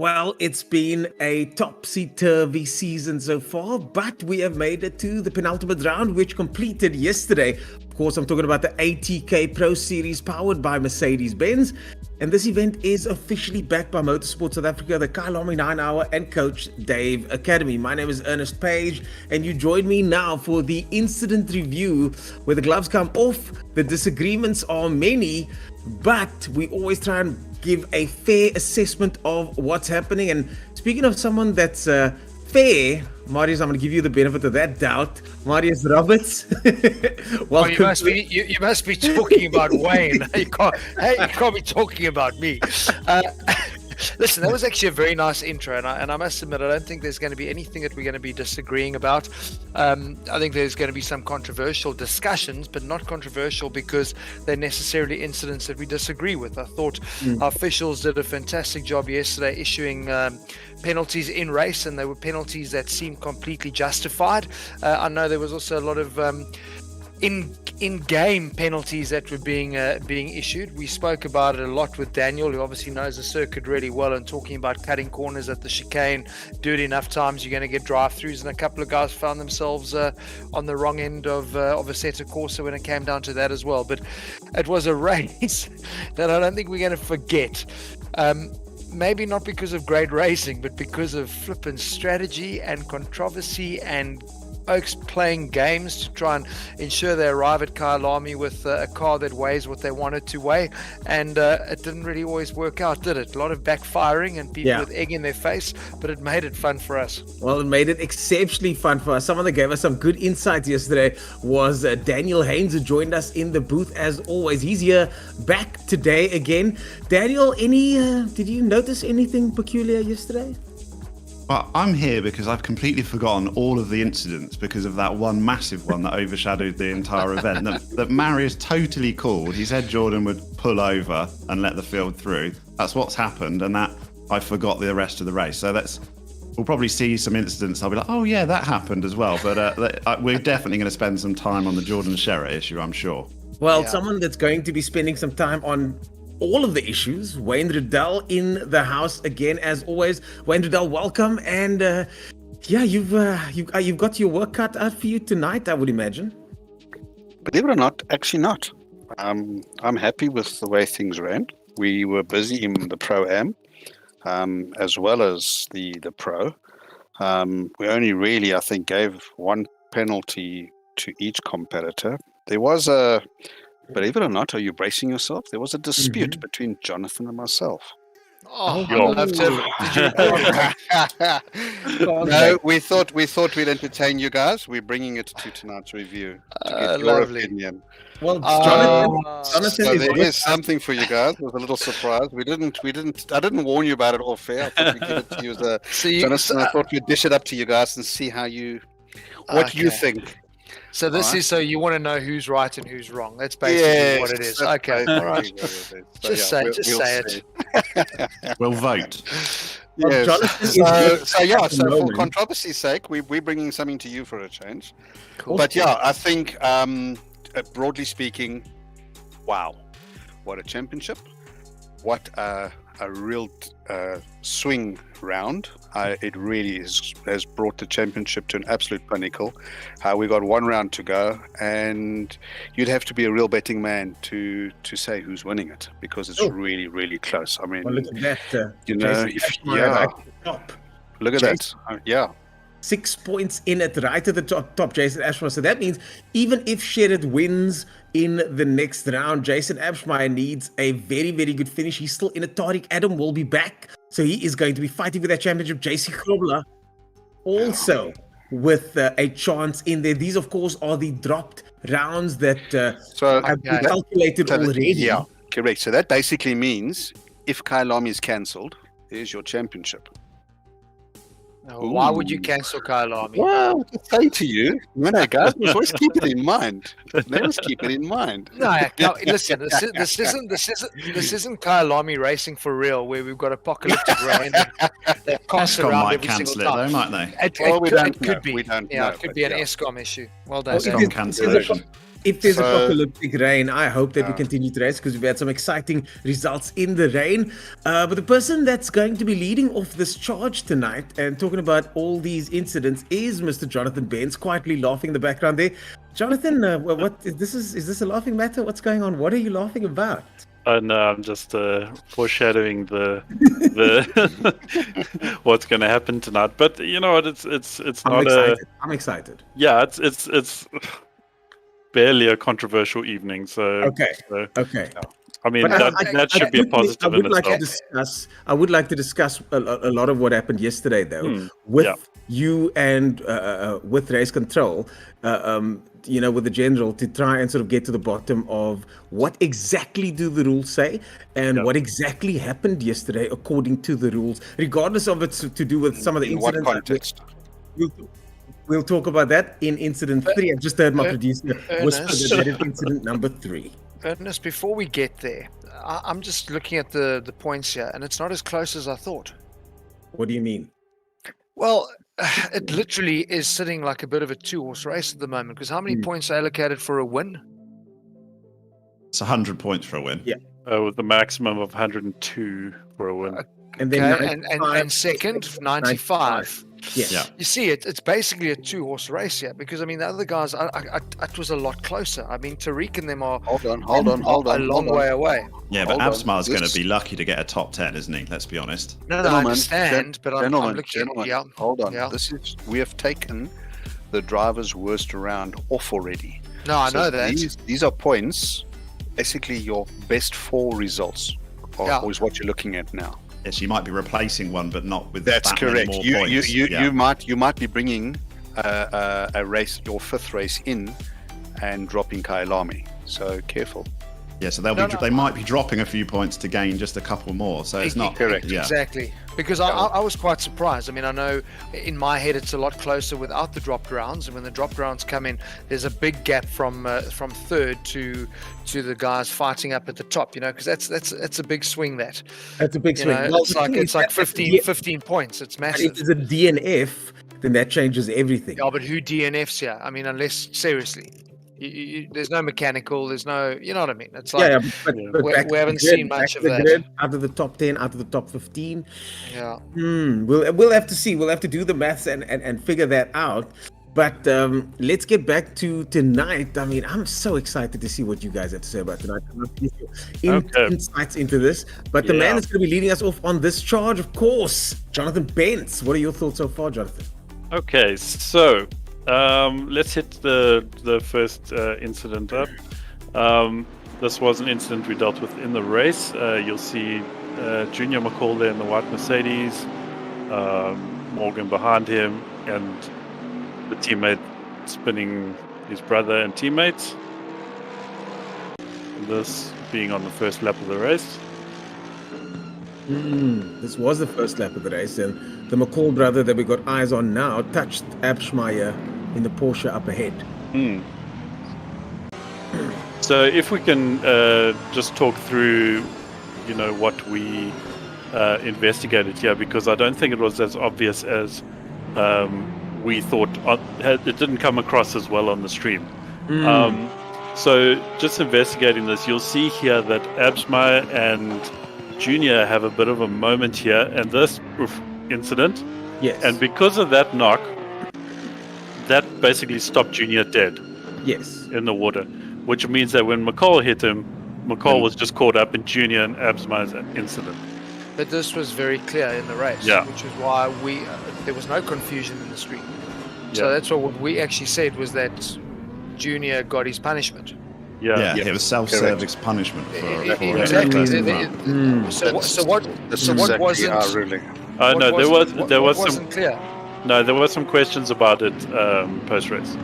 Well, it's been a topsy-turvy season so far, but we have made it to the penultimate round, which completed yesterday. Of course, I'm talking about the ATK Pro Series powered by Mercedes-Benz. And this event is officially backed by Motorsport South Africa, the Kyalami 9 Hour, and Coach Dave Academy. My name is Ernest Page, and you join me now for the incident review where the gloves come off. The disagreements are many, but we always try and give a fair assessment of what's happening. And speaking of someone that's fair, Marius, I'm going to give you the benefit of that doubt. Marius Roberts, welcome. You must be talking about Wayne. You can't be talking about me. Listen, that was actually a very nice intro, and I must admit, I don't think there's going to be anything that we're going to be disagreeing about. I think there's going to be some controversial discussions, but not controversial because they're necessarily incidents that we disagree with. I thought our officials did a fantastic job yesterday issuing penalties in race, and they were penalties that seemed completely justified. I know there was also a lot of in-game penalties that were being issued. We spoke about it a lot with Daniel, who obviously knows the circuit really well, and talking about cutting corners at the chicane. Do it enough times, you're going to get drive-throughs, and a couple of guys found themselves on the wrong end of a set of Corsa when it came down to that as well. But it was a race that I don't think we're going to forget. Maybe not because of great racing, but because of flippant strategy and controversy and Oaks playing games to try and ensure they arrive at Kyalami with a car that weighs what they want it to weigh, and it didn't really always work out, did it? A lot of backfiring and people with egg in their face, but it made it fun for us. Well, it made it exceptionally fun for us. Someone that gave us some good insights yesterday was Daniel Haynes, who joined us in the booth as always. He's here back today again. Daniel, did you notice anything peculiar yesterday? Well, I'm here because I've completely forgotten all of the incidents because of that one massive one that overshadowed the entire event that Marius totally called. He said Jordan would pull over and let the field through. That's what's happened, and that I forgot the rest of the race. So we'll probably see some incidents. I'll be like, oh yeah, that happened as well. But we're definitely going to spend some time on the Jordan Sherra issue, I'm sure. Well, someone that's going to be spending some time on all of the issues, Wayne Riddell in the house again as always. Wayne Riddell, welcome, and you've got your work cut out for you tonight, I would imagine. Believe it or not, actually not. I'm happy with the way things ran. We were busy in the Pro-Am as well as the Pro. We only really, I think, gave one penalty to each competitor. There was believe it or not, are you bracing yourself? There was a dispute between Jonathan and myself. Oh, I'd love to. No, we thought we'd entertain you guys. We're bringing it to tonight's review to get your opinion. Well, Jonathan, so there is something for you guys. It was a little surprise. I didn't warn you about it all fair. I thought we'd give it to you as a Jonathan. I thought we'd dish it up to you guys and see what you think. So this is so you want to know who's right and who's wrong. That's basically what it is. Okay, all right. Just say it. We'll vote. Yes. So for controversy's sake, we're bringing something to you for a change. Cool. But I think broadly speaking, wow, what a championship! What a real swing round. It really has brought the championship to an absolute pinnacle. We got one round to go, and you'd have to be a real betting man to say who's winning it, because it's really, really close. I mean, look at that. Look at that. 6 points in it, right at the top, Jason Ashmeyer. So that means even if Sherrod wins in the next round, Jason Ashmeyer needs a very, very good finish. He's still in it. Tariq Adam will be back, so he is going to be fighting for that championship. JC Grobler also with a chance in there. These, of course, are the dropped rounds that have been calculated already. Yeah, correct. So that basically means if Kyalami is cancelled, there's your championship. Why would you cancel Kyalami? Well, to say to you, guys, always keep it in mind. Always keep it in mind. No, listen. This isn't Kyalami racing for real, where we've got apocalyptic rain that costs Eskom around might every cancel single time. It, though, might they? It could be. We don't know, It could be an Eskom issue. Well done. Eskom cancellation. If there's So- apocalyptic rain, I hope that we continue to race because we've had some exciting results in the rain. But the person that's going to be leading off this charge tonight and talking about all these incidents is Mr. Jonathan Benz, quietly laughing in the background there. Jonathan, what is this a laughing matter? What's going on? What are you laughing about? No, I'm just foreshadowing the what's going to happen tonight. But you know what? It's I'm excited. Yeah, it's barely a controversial evening. So Okay. I mean, But that should be a positive in I would like to discuss a lot of what happened yesterday, though, with you and with race control, with the general, to try and sort of get to the bottom of what exactly do the rules say and what exactly happened yesterday according to the rules, regardless of it's to do with some of the In what incidents. context? We'll talk about that in incident 3. I've just heard my producer whisper Ernest. that is incident number 3. Ernest, before we get there, I'm just looking at the points here, and it's not as close as I thought. What do you mean? Well, it literally is sitting like a bit of a 2-horse race at the moment, because how many points are allocated for a win? It's 100 points for a win. Yeah. with the maximum of 102 for a win. And then Okay, and second, 95. Yeah. You see, it's basically a 2-horse race here, because I mean the other guys, it was a lot closer. I mean, Tariq and them are Hold on. a long way away. Yeah, but Hold on. Absmar's going This- to be lucky to get a top 10, isn't he? Let's be honest. No, I Gentlemen, understand, but I'm gentlemen, looking. gentlemen, hold on. yeah. We have taken the driver's worst round off already. No, I So know that. These are points, basically your best 4 results is what you're looking at now. Yes, you might be replacing one, but not with That's that correct. many more points. You might be bringing a race, your 5th race in, and dropping Kailami. So careful. Yeah, so they might be dropping a few points to gain just a couple more. So it's not Correct. Yeah. Exactly. Because I was quite surprised. I mean, I know in my head it's a lot closer without the dropped rounds, and when the dropped rounds come in, there's a big gap from 3rd to the guys fighting up at the top. Because that's a big swing. That's a big swing. Well, it's like 15 points. It's If massive. it's a DNF, then that changes everything. Yeah, but who DNFs here? I mean, unless seriously, there's no mechanical. There's no. You know what I mean? It's like but we back to haven't the grid, seen much back of to the that. grid, out of the top 10, out of the top 15. Yeah. We'll have to see. We'll have to do the maths and figure that out. But let's get back to tonight. I mean, I'm so excited to see what you guys have to say about tonight. I'm going to give you insights into this. But the man that's going to be leading us off on this charge, of course, Jonathan Benz. What are your thoughts so far, Jonathan? Okay, so let's hit the first incident up. This was an incident we dealt with in the race. You'll see Junior McCall there in the white Mercedes, Morgan behind him, and the teammate spinning his brother and teammates. This being on the first lap of the race. This was the first lap of the race, and the McCall brother that we got eyes on now touched Abschmeyer in the Porsche up ahead. So if we can just talk through, what we investigated here, because I don't think it was as obvious as we thought. It didn't come across as well on the stream. So just investigating this, you'll see here that Abschmeyer and Junior have a bit of a moment here, and this incident. Yes. And because of that knock, that basically stopped Junior dead. Yes. In the water, which means that when McCall hit him, McCall was just caught up in Junior and Abschmeyer's incident. But this was very clear in the race, which is why there was no confusion in the stream. So that's what we actually said, was that Junior got his punishment. Yeah, it was self-service punishment for Exactly. So what exactly wasn't? our ruling. There was wasn't some clear. No, there were some questions about it post-race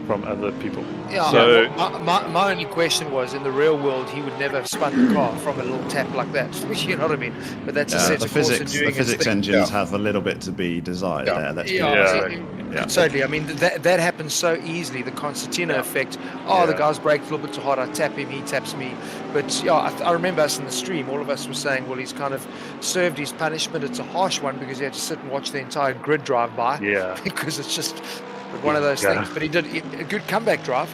from other people. Yeah. So my only question was, in the real world, he would never have spun the car from a little tap like that. You know what I mean? But that's a set the of course physics. doing The physics its thing. engines have a little bit to be desired there. Let's be honest. Totally. I mean, that happens so easily. The concertina effect. The guy's braked a little bit too hard. I tap him, he taps me. But I remember us in the stream. All of us were saying, well, he's kind of served his punishment. It's a harsh one because he had to sit and watch the entire grid drive by. Yeah. Because it's just one of those things. But he did a good comeback drive.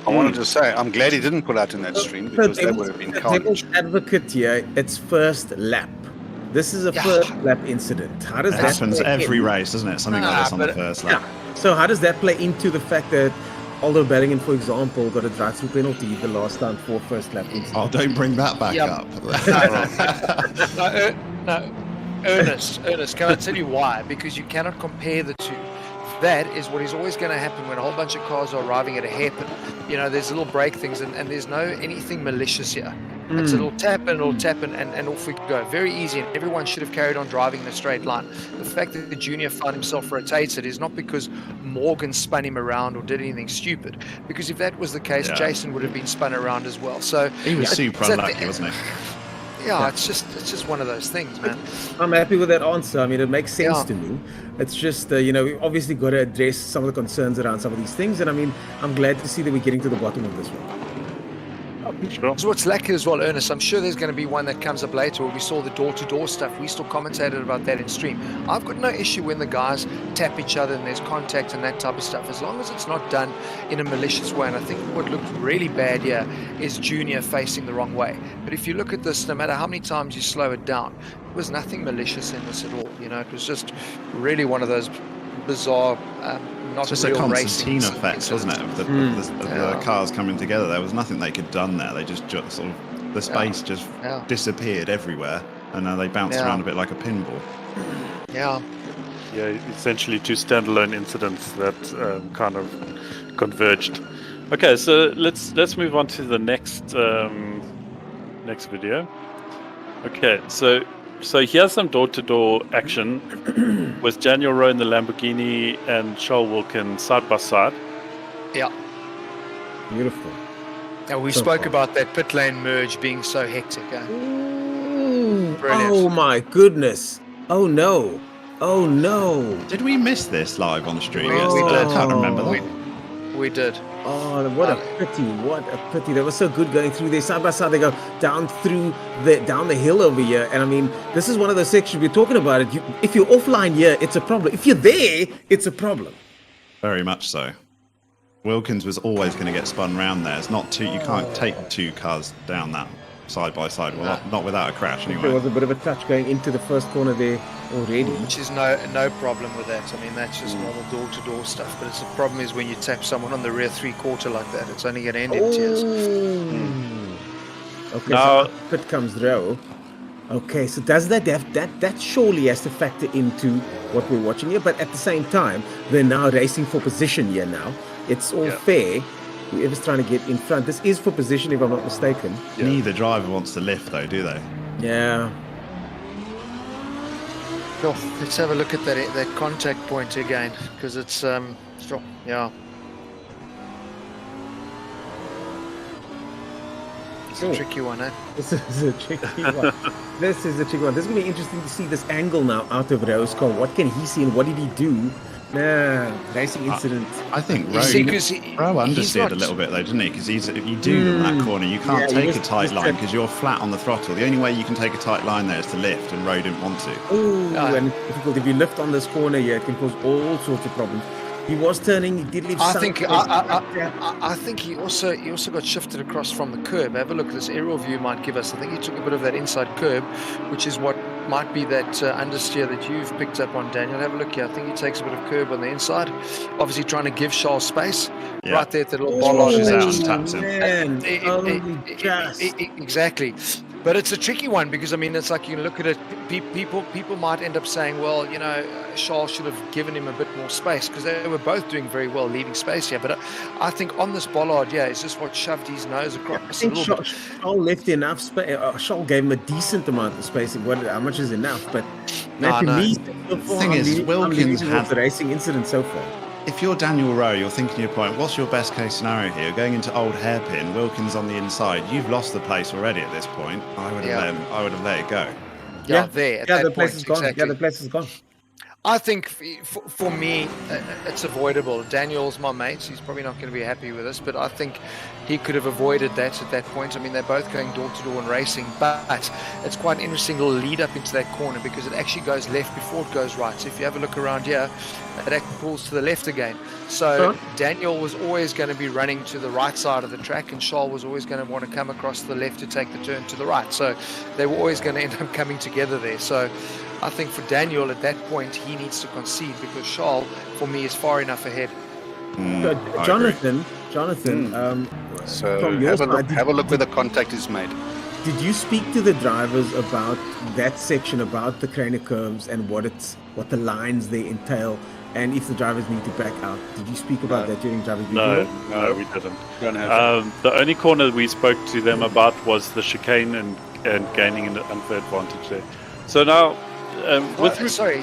I wanted to say, I'm glad he didn't pull out in that stream because that would have been carnage. Devil's advocate here, it's first lap. This is a first lap incident. How does It that happens play every in? race, doesn't it? Something like this on the first lap. Yeah. So how does that play into the fact that although Bellingham, for example, got a drive-through penalty the last time for first lap incident? Oh, don't bring that back up. No, Ernest, can I tell you why? Because you cannot compare the two. That is what is always going to happen when a whole bunch of cars are arriving at a hairpin. You know, there's little brake things, and there's no anything malicious here. It's a little tap and and off we go. Very easy, and everyone should have carried on driving in a straight line. The fact that the junior found himself rotated is not because Morgan spun him around or did anything stupid. Because if that was the case, Jason would have been spun around as well. So He was super unlucky, wasn't he? Yeah, it's just one of those things, man. I'm happy with that answer. I mean, it makes sense to me. It's just, we obviously got to address some of the concerns around some of these things. And I mean, I'm glad to see that we're getting to the bottom of this one. Sure. So what's lacking as well, Ernest, I'm sure there's going to be one that comes up later where we saw the door-to-door stuff. We still commentated about that in stream. I've got no issue when the guys tap each other and there's contact and that type of stuff, as long as it's not done in a malicious way. And I think what looked really bad here is Junior facing the wrong way. But if you look at this, no matter how many times you slow it down, there was nothing malicious in this at all. It was just really one of those bizarre not just a real concertina racing effect, wasn't it, of the cars coming together. There was nothing they could done there. They just sort of, the space just disappeared everywhere, and they bounced around a bit like a pinball. Yeah, essentially two standalone incidents that kind of converged. Okay, so let's move on to the next video. Okay, so here's some door-to-door action with Daniel Rowe in the Lamborghini and Charles Wilkins side by side. Yeah. Beautiful. And we spoke about that pit lane merge being so hectic. Oh my goodness. Oh no. Did we miss this live on stream? We did. I can't remember that. We did. Oh, what a pity. That was so good going through there. Side by side, they go down the hill over here. And I mean, this is one of those sections we're talking about. If you're offline here, it's a problem. If you're there, it's a problem. Very much so. Wilkins was always going to get spun round there. It's not you can't take two cars down that side by side. Well, not without a crash anyway. There was a bit of a touch going into the first corner there already. Which is no problem with that. I mean, that's just normal door-to-door stuff. But the problem is when you tap someone on the rear three-quarter like that, it's only going to end in tears. Okay, so pit comes Rowe. Okay, so does that surely has to factor into what we're watching here? But at the same time, they're now racing for position here now. It's all fair. Whoever's trying to get in front. This is for position, if I'm not mistaken. Neither driver wants to lift, though, do they? Yeah. Sure. Let's have a look at that contact point again, because it's It's a tricky one, eh? This is a tricky one. This is going to be interesting to see this angle now out of Rowe's car. What can he see and what did he do? Racing incident. I think Rowe understeered a little bit though, didn't he? Because if you do in that corner, you can't take a tight line because you're flat on the throttle. The only way you can take a tight line there is to lift, and Rowe didn't want to. And it's difficult. If you lift on this corner here, it can cause all sorts of problems. He was turning. He did leave. I think he also got shifted across from the curb. Have a look. This aerial view might give us. I think he took a bit of that inside curb, which is what might be that understeer that you've picked up on, Daniel. Have a look here. I think he takes a bit of curb on the inside. Obviously trying to give Charles space right there at the little bollard. Exactly. But it's a tricky one because, I mean, it's like you look at it, people might end up saying, well, Charles should have given him a bit more space because they were both doing very well leaving space here. But I think on this bollard, it's just what shoved his nose across a little bit. Charles left enough space. Charles gave him a decent amount of space. How much is enough? But the thing is, Wilkins had the racing incident so far. If you're Daniel Rowe, you're thinking your point, what's your best case scenario here? Going into old hairpin, Wilkins on the inside, you've lost the place already at this point. I would have let it go. The place is gone. Exactly. Yeah, the place is gone. I think for me, it's avoidable. Daniel's my mate. He's probably not going to be happy with us, but I think he could have avoided that at that point. I mean, they're both going door to door and racing, but it's quite an interesting little lead up into that corner because it actually goes left before it goes right. So if you have a look around here, it actually pulls to the left again. So Daniel was always going to be running to the right side of the track, and Charles was always going to want to come across the left to take the turn to the right. So they were always going to end up coming together there. So I think for Daniel at that point, he needs to concede because Charles, for me, is far enough ahead. Jonathan, so from your side, have a look where the contact is made. Did you speak to the drivers about that section, about the Craner curves and what the lines they entail, and if the drivers need to back out? Did you speak about that during drivers' No, we didn't. The only corner we spoke to them about was the chicane and gaining an unfair advantage there. So now, sorry,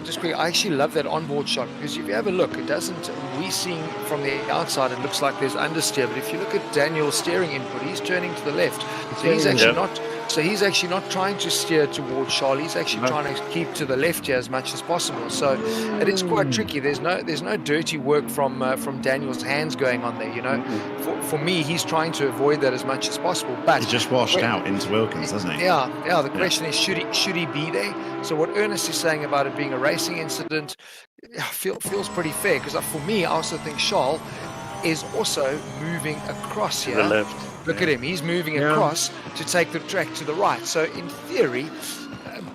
just quickly. I actually love that onboard shot because if you have a look, it doesn't. We seeing from the outside, it looks like there's understeer, but if you look at Daniel's steering input, he's turning to the left, so he's actually not. So he's actually not trying to steer towards Charlie. He's actually trying to keep to the left here as much as possible. So it is quite tricky. There's no dirty work from Daniel's hands going on there. You know, for me, he's trying to avoid that as much as possible. But he just washed out into Wilkins, doesn't he? Yeah. The question is, should he be there? So what Ernest is saying about it being a racing incident feels pretty fair because for me, I also think Charles is also moving across here. To the left. Look at him. He's moving across to take the track to the right. So in theory,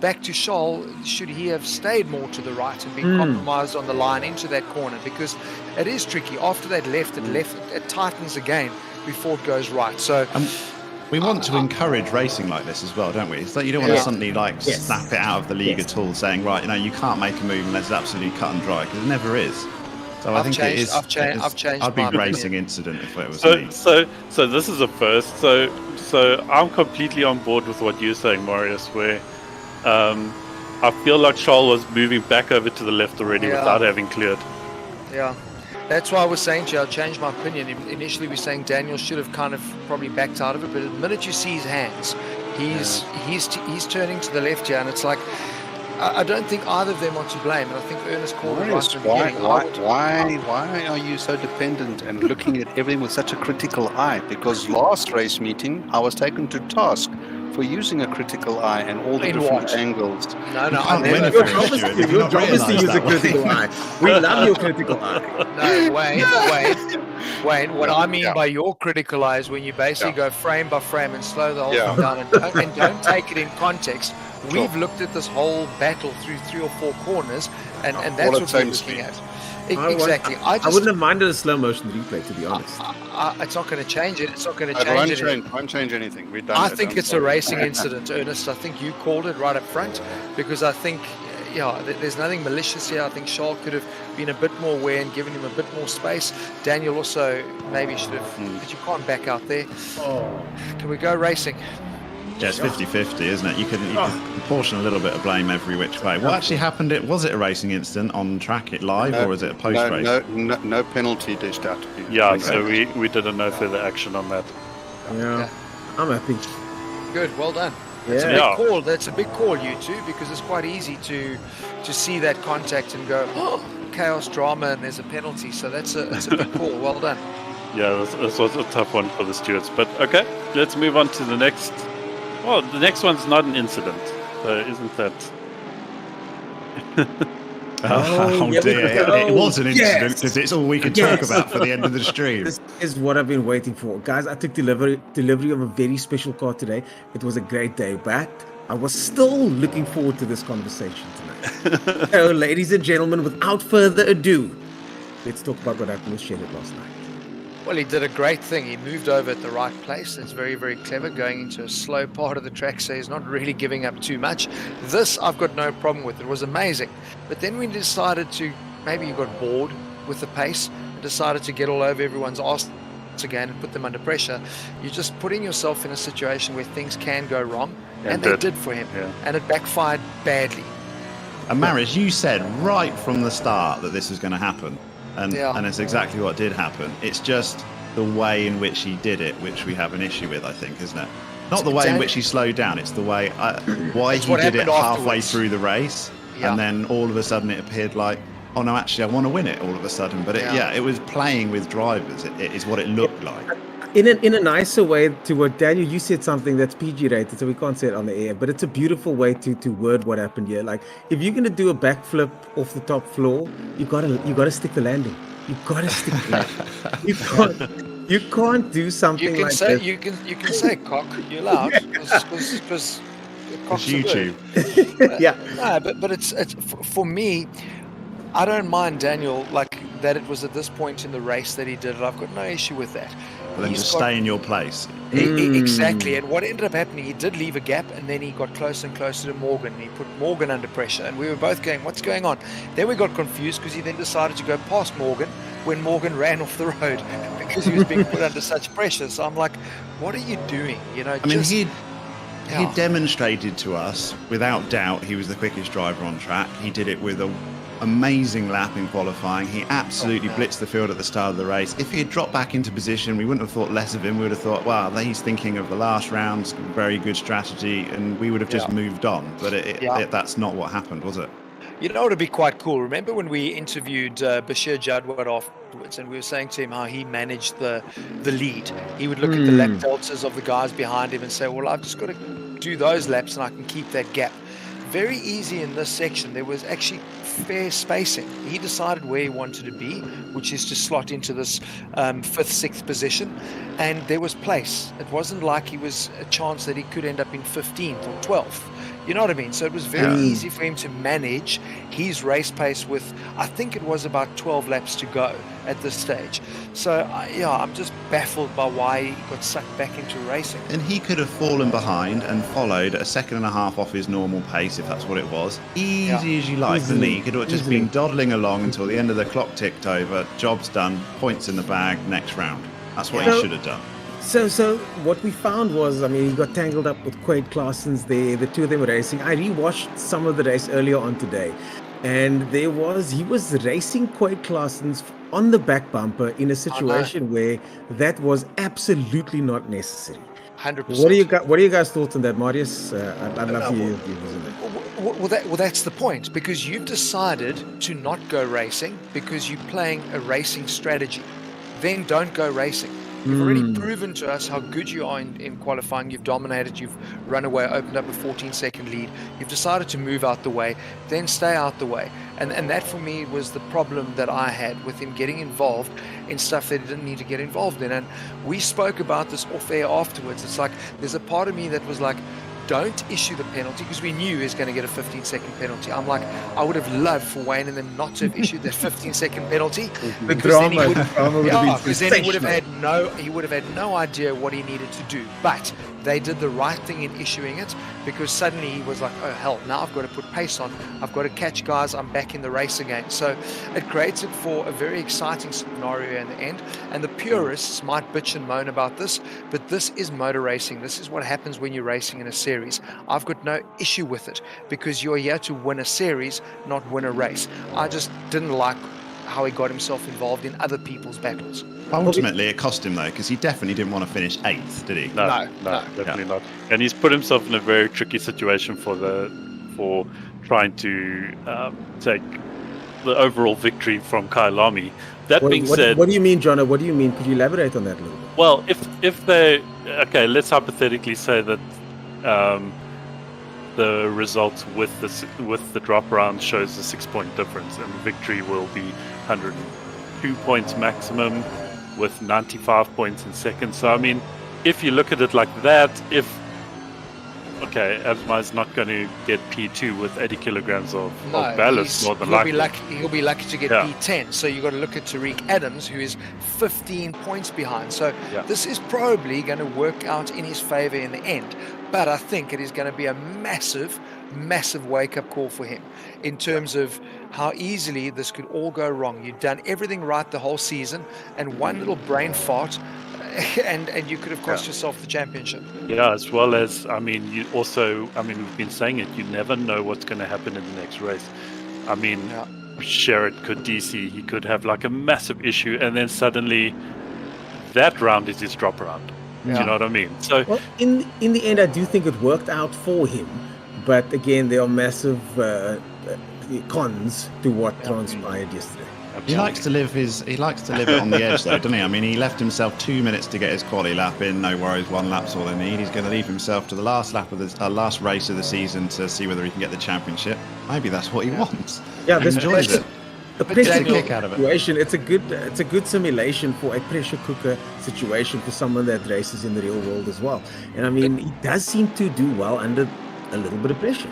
back to Charles, should he have stayed more to the right and been compromised on the line into that corner? Because it is tricky. After that left, it tightens again before it goes right. So we want to encourage racing like this as well, don't we? It's like you don't want to suddenly snap it out of the league at all, saying, right, you can't make a move unless it's absolutely cut and dry, because it never is. So I think it is. I've changed. I'd be my racing opinion. incident if it was me. So this is a first. So I'm completely on board with what you're saying, Marius. Where I feel like Charles was moving back over to the left already without having cleared. Yeah, that's why I was saying to you, I changed my opinion. Initially, we were saying Daniel should have kind of probably backed out of it, but the minute you see his hands, he's turning to the left here, and it's like. I don't think either of them are to blame, and I think Ernest called it right from the beginning. Why are you so dependent and looking at everything with such a critical eye? Because last race meeting, I was taken to task for using a critical eye and all the different angles. No, your job is to use a critical eye. We love your critical eye. No, Wayne, what I mean by your critical eye is when you basically go frame by frame and slow the whole thing down and don't take it in context. We've looked at this whole battle through 3 or 4 corners, and that's what we're looking at. Exactly. I wouldn't have minded a slow motion replay, to be honest. It's not going to change it. It's not going to change it. It won't change anything. We've done I think it's a racing incident, Ernest. I think you called it right up front because I think, there's nothing malicious here. I think Charles could have been a bit more aware and given him a bit more space. Daniel also maybe should have, but you can't back out there. Can we go racing? Yeah, it's 50-50, isn't it? You can portion a little bit of blame every which way. What actually happened? Was it a racing incident on track, live, or was it a post-race? No penalty dished out. Yeah, so we didn't know further action on that. Yeah. I'm happy. Good, well done. That's a big call. That's a big call, you two, because it's quite easy to see that contact and go, chaos, drama, and there's a penalty. So that's a big call. Well done. Yeah, this was a tough one for the stewards. But okay, let's move on to the next. Well, the next one's not an incident, so isn't that? Dear! It was an incident because it's all we could talk about for the end of the stream. This is what I've been waiting for, guys. I took delivery of a very special car today. It was a great day, but I was still looking forward to this conversation tonight. So, ladies and gentlemen, without further ado, let's talk about what happened with Shedid last night. Well, he did a great thing. He moved over at the right place. It's very, very clever, going into a slow part of the track, so he's not really giving up too much. This, I've got no problem with. It was amazing. But then we decided to, maybe you got bored with the pace and decided to get all over everyone's arse again and put them under pressure. You're just putting yourself in a situation where things can go wrong, and they did for him. Yeah. And it backfired badly. And Marius, you said right from the start that this was going to happen. And it's exactly what did happen. It's just the way in which he did it, which we have an issue with, I think, isn't it? Not the way in which he slowed down. It's the way why he did it halfway through the race. and then all of a sudden it appeared like, oh no, actually I want to win it all of a sudden. But it was playing with drivers. It is what it looked like. In a nicer way to what Daniel, you said something that's PG rated, so we can't say it on the air, but it's a beautiful way to word what happened here. Like, if you're gonna do a backflip off the top floor, you gotta stick the landing. You gotta stick the landing. You can't do something you can like say, that. You can say cock. You're allowed because cock's YouTube. No, but it's for me. I don't mind Daniel like that. It was at this point in the race that he did it. I've got no issue with that. But then just stay in your place. Exactly. And what ended up happening, he did leave a gap, and then he got closer and closer to Morgan. And he put Morgan under pressure, and we were both going, "What's going on?" Then we got confused because he then decided to go past Morgan when Morgan ran off the road because he was being put under such pressure. So I'm like, "What are you doing?" You know. He demonstrated to us, without doubt, he was the quickest driver on track. He did it with an amazing lap in qualifying. He absolutely blitzed the field at the start of the race. If he had dropped back into position, we wouldn't have thought less of him. We would have thought, wow, he's thinking of the last rounds, very good strategy, and we would have just moved on. But that's not what happened, was it? You know, it'd be quite cool. Remember when we interviewed Bashir Jadwat afterwards, and we were saying to him how he managed the lead. He would look at the lap deltas of the guys behind him and say, well, I've just got to do those laps and I can keep that gap. Very easy in this section. There was actually fair spacing. He decided where he wanted to be, which is to slot into this 5th, 6th position, and there was place. It wasn't like he was a chance that he could end up in 15th or 12th. You know what I mean? So it was very easy for him to manage his race pace with, I think it was about 12 laps to go at this stage. So, I'm just baffled by why he got sucked back into racing. And he could have fallen behind and followed a second and a half off his normal pace, if that's what it was. Easy as you like, didn't he? He could have just been dawdling along until the end of the clock ticked over, job's done, points in the bag, next round. That's what he should have done. So what we found was, I mean, he got tangled up with Quade Claessens there. The two of them were racing. I rewatched some of the race earlier on today, and he was racing Quade Claessens on the back bumper in a situation where that was absolutely not necessary. 100%. What are you guys' thoughts on that, Marius? I'd love to hear your views on that. Well, that's the point, because you've decided to not go racing because you're playing a racing strategy. Then don't go racing. You've already proven to us how good you are in qualifying. You've dominated, you've run away, opened up a 14-second lead. You've decided to move out the way, then stay out the way. And that for me was the problem that I had with him getting involved in stuff that he didn't need to get involved in. And we spoke about this off air afterwards. It's like, there's a part of me that was like, don't issue the penalty, because we knew he was going to get a 15-second penalty. I'm like, I would have loved for Wayne and them not to have issued that 15-second penalty, because then he would have no idea what he needed to do. But they did the right thing in issuing it, because suddenly he was like, oh hell, now I've got to put pace on, I've got to catch guys, I'm back in the race again. So it creates it for a very exciting scenario in the end. And the purists might bitch and moan about this, but this is motor racing. This is what happens when you're racing in a series. I've got no issue with it, because you're here to win a series, not win a race. I just didn't like how he got himself involved in other people's battles. Ultimately, it cost him, though, because he definitely didn't want to finish 8th, did he? No, definitely not. And he's put himself in a very tricky situation for trying to take the overall victory from Kyalami. Being said, what do you mean, Jono? What do you mean? Could you elaborate on that a little bit? Well, if they let's hypothetically say that the results with the drop round shows a 6-point difference, and victory will be 102 points maximum with 95 points in second. So I mean, if you look at it like that, Absma is not going to get P2 with 80 kilograms of ballast, more than likely. He'll be lucky to get P10. So you've got to look at Tariq Adams, who is 15 points behind. So this is probably going to work out in his favor in the end. But I think it is going to be a massive, massive wake-up call for him in terms of how easily this could all go wrong. You've done everything right the whole season, and one little brain fart, and you could have cost yourself the championship. Yeah, as well as, I mean, we've been saying it, you never know what's going to happen in the next race. I mean, Sherrod could DC, he could have like a massive issue, and then suddenly that round is his drop round. Do you know what I mean? So, well, in the end, I do think it worked out for him, but again, there are massive cons to what transpired yesterday. He likes to live it on the edge, though, doesn't he? I mean, he left himself 2 minutes to get his quali lap in. No worries, one lap's all they need. He's going to leave himself to the last lap of the last race of the season to see whether he can get the championship. Maybe that's what he wants. Yeah, He this enjoys it. a pressure kick out of it. situation. It's a good simulation for a pressure cooker situation for someone that races in the real world as well. And I mean, he does seem to do well under a little bit of pressure.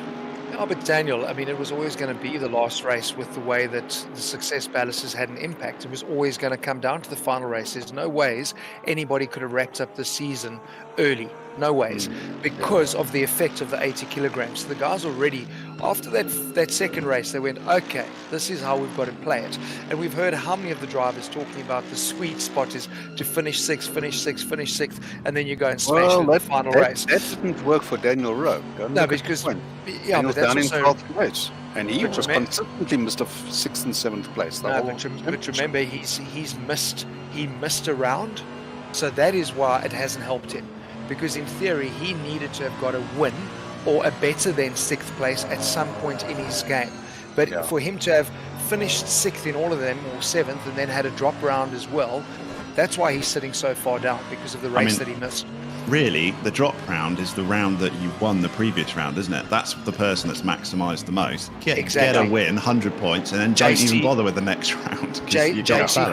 Oh, but Daniel, I mean, it was always going to be the last race with the way that the success ballast has had an impact. It was always going to come down to the final race. There's no ways anybody could have wrapped up the season early. No ways, because of the effect of the 80 kilograms. So the guys already, after that second race, they went, okay, this is how we've got to play it. And we've heard how many of the drivers talking about the sweet spot is to finish sixth, and then you go and smash in the final race. That didn't work for Daniel Rowe. No, because but that's down in also 12th place, and he was consistently missed of 6th and 7th place. But remember, he missed a round, so that is why it hasn't helped him. Because in theory, he needed to have got a win or a better than 6th place at some point in his game. But for him to have finished 6th in all of them, or 7th, and then had a drop round as well, that's why he's sitting so far down, because of the race that he missed. Really, the drop round is the round that you won the previous round, isn't it? That's the person that's maximised the most. Get a win, 100 points, and then don't even bother with the next round. JC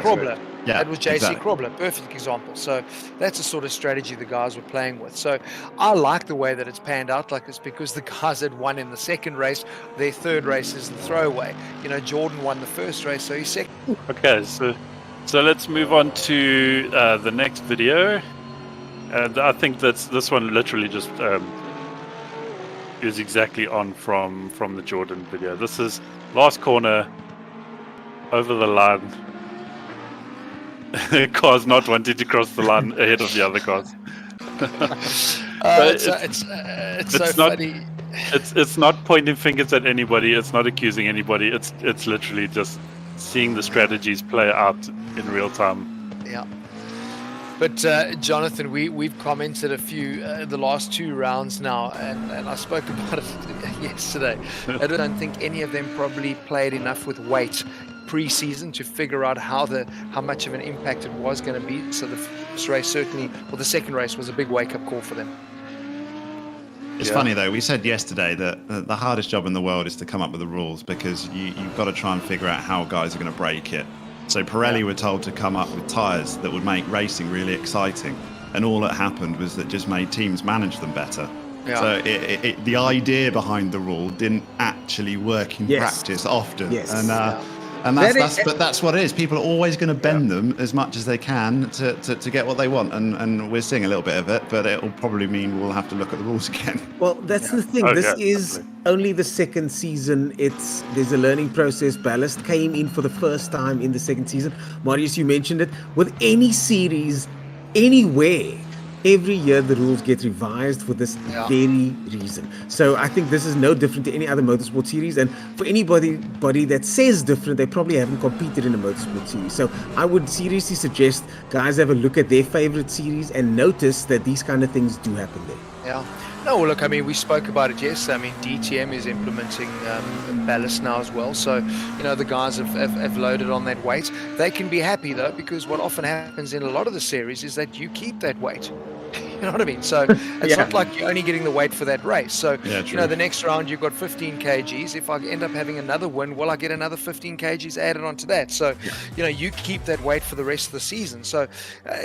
Krobler. Yeah, that was JC exactly. Krobler, perfect example. So that's the sort of strategy the guys were playing with. So I like the way that it's panned out like this, because the guys had won in the second race. Their third race is the throwaway. You know, Jordan won the first race, so he's second. Okay, so let's move on to the next video. And I think this one literally just is exactly on from the Jordan video. This is last corner, over the line. Cars not wanting to cross the line ahead of the other cars. It's so funny. It's not pointing fingers at anybody. It's not accusing anybody. It's literally just seeing the strategies play out in real time. Yeah. But Jonathan, we've commented a few the last two rounds now, and I spoke about it yesterday. I don't think any of them probably played enough with weight pre-season to figure out how much of an impact it was going to be. So the first race certainly, or the second race, was a big wake-up call for them. It's funny though, we said yesterday that the hardest job in the world is to come up with the rules, because you've got to try and figure out how guys are going to break it. So Pirelli were told to come up with tyres that would make racing really exciting, and all that happened was that just made teams manage them better. Yeah. So the idea behind the rule didn't actually work in practice often. Yes. And that's what it is. People are always going to bend them as much as they can to get what they want, and we're seeing a little bit of it, but it will probably mean we'll have to look at the rules again. Well, that's the thing. This is only the second season. There's a learning process. Ballast came in for the first time in the second season. Marius, you mentioned it. With any series, anywhere, every year the rules get revised for this very reason. So I think this is no different to any other motorsport series. And for anybody that says different, they probably haven't competed in a motorsport series. So I would seriously suggest guys have a look at their favorite series and notice that these kind of things do happen there. Yeah. No, well, look, I mean, we spoke about it yesterday. I mean, DTM is implementing ballast now as well. So, you know, the guys have loaded on that weight. They can be happy, though, because what often happens in a lot of the series is that you keep that weight. You know what I mean? So it's not like you're only getting the weight for that race. So, you know, the next round you've got 15 kgs. If I end up having another win, will I get another 15 kgs added onto that? So, you know, you keep that weight for the rest of the season. So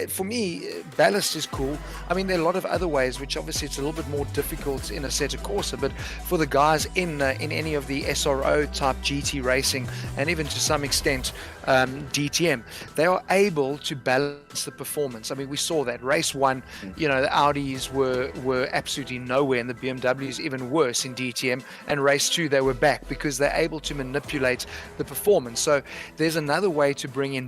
for me, ballast is cool. I mean, there are a lot of other ways, which obviously it's a little bit more difficult in a Assetto Corsa, but for the guys in any of the SRO type GT racing, and even to some extent DTM, they are able to balance the performance. I mean, we saw that race one, you know, the Audis were absolutely nowhere, and the BMWs even worse in DTM, and race two they were back because they're able to manipulate the performance. So there's another way to bring in